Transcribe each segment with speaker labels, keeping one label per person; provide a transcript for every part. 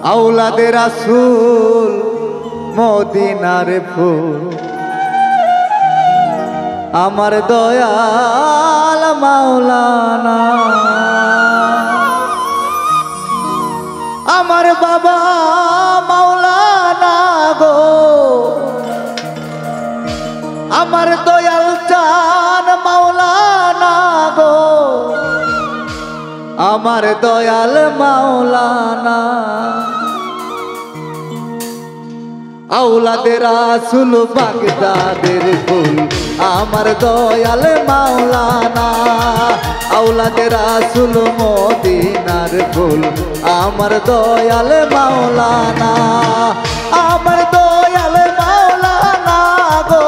Speaker 1: আওলাদে রাসূল মদিনার ফুল আমার দয়াল মাওলানা আমার বাবা মাওলানা গো আমার দয়াল চান মাওলানা গো আমার দয়াল মাওলানা আওলাদে রাসূল বাগদাদের ফুল আমার দয়াল মাওলানা আওলাদে রাসূল মদিনার ফুল আমার দয়াল মাওলানা আমার দয়াল মাওলানা গো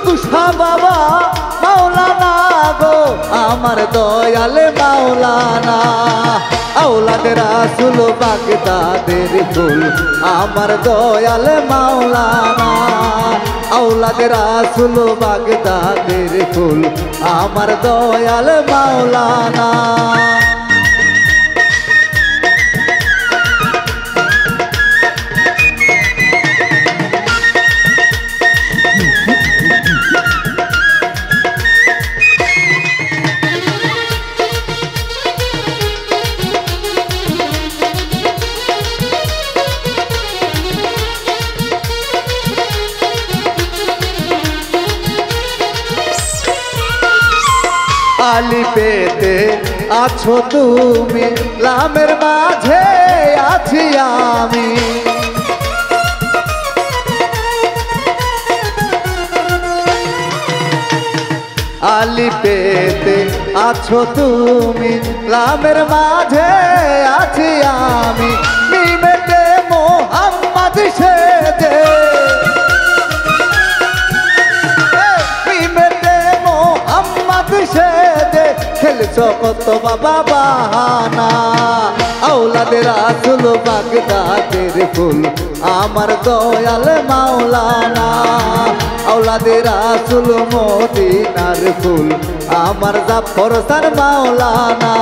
Speaker 1: তুষা বাবা মাওলানা গো আমার দয়াল মাওলানা আওলাদে রাসূল বাগদাদের ফুল আমার দয়াল মাওলানা আওলাদে রাসূল বাগদাদের ফুল আমার দয়াল মাওলানা আলি পেতে আছো তুমি লামের মাঝে আছি আমি আলি পেতে আছো তুমি লামের মাঝে আছি আমি মিমেতে মোহাম্মদ সেজে খেলছো কত বাবা বাহানা আওলাদে রাসূল বাগদাদের ফুল আমার দয়াল মাওলানা আওলাদে রাসূল মদিনার ফুল আমার জাফর সার মাওলানা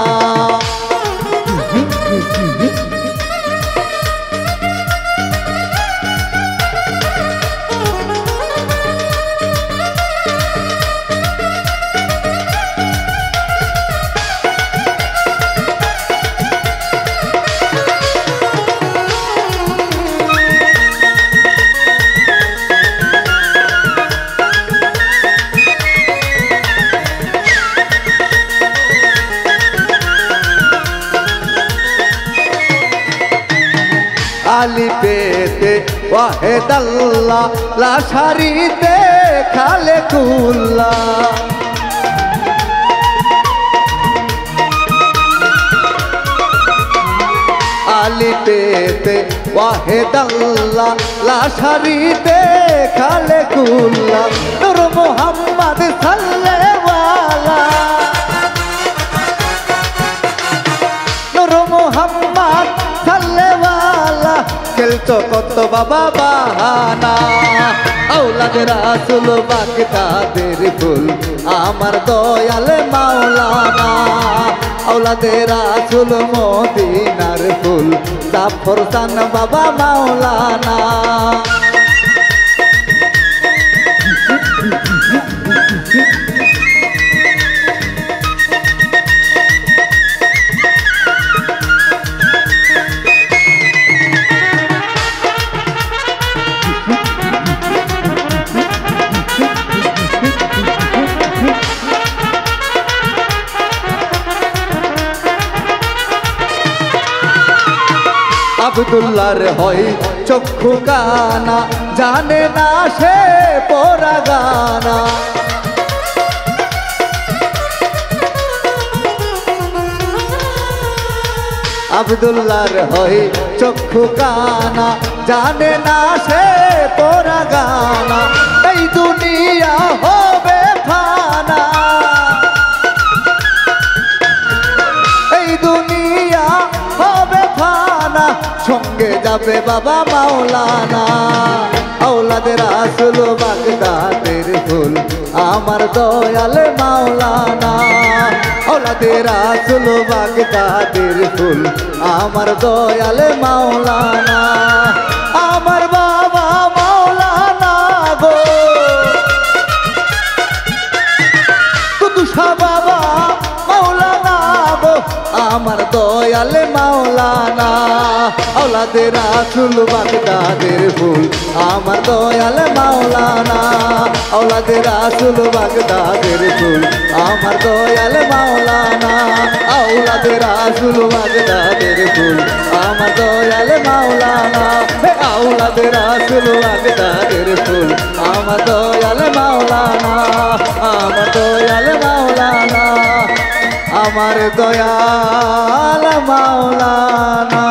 Speaker 1: আলি পেতে ওয়াহেদ আল্লাহ লাশারিতে খালেকুল্লাহ আলি পেতে ওয়াহেদ আল্লাহ লাশারিতে খালেকুল্লাহ নূর মুহাম্মদ সাল্লাল্লাহু নূর মুহাম্মদ খেলছো কত বাবা বাহানা আওলাদে রাসূল বাগদাদের ফুল আমার দয়াল মাওলানা আওলাদে রাসূল মদিনার ফুল জাফর সান বাবা মাওলানা আব্দুল্লাহর হয় চক্ষু কানা জানে না সে পোরা গানা আব্দুল্লাহর হয় চক্ষু কানা জানে না সে পোরা গানা এই দুনিয়া হবে ফানা এই দুনিয়া হবে ফানা সঙ্গে যাবে বাবা মাওলানা আওলাদে রাসূল বাগদাদের ফুল আমার দয়াল মাওলানা আওলাদে রাসূল বাগদাদের ফুল আমার দয়াল মাওলানা আমার বাবা মাওলানা গো কুদুসা বাবা মাওলানা গো আমার দয়াল মাওলানা আওলাদে রাসূল বাগদাদের ফুল আমার দয়াল মাওলানা আওলাদে রাসূল বাগদাদের ফুল আমার দয়াল মাওলানা আওলাদে রাসূল বাগদাদের ফুল আমার দয়াল মাওলানা আওলাদে রাসূল বাগদাদের ফুল আমার দয়াল মাওলানা আমার দয়াল মাওলানা আমার দয়াল মাওলানা।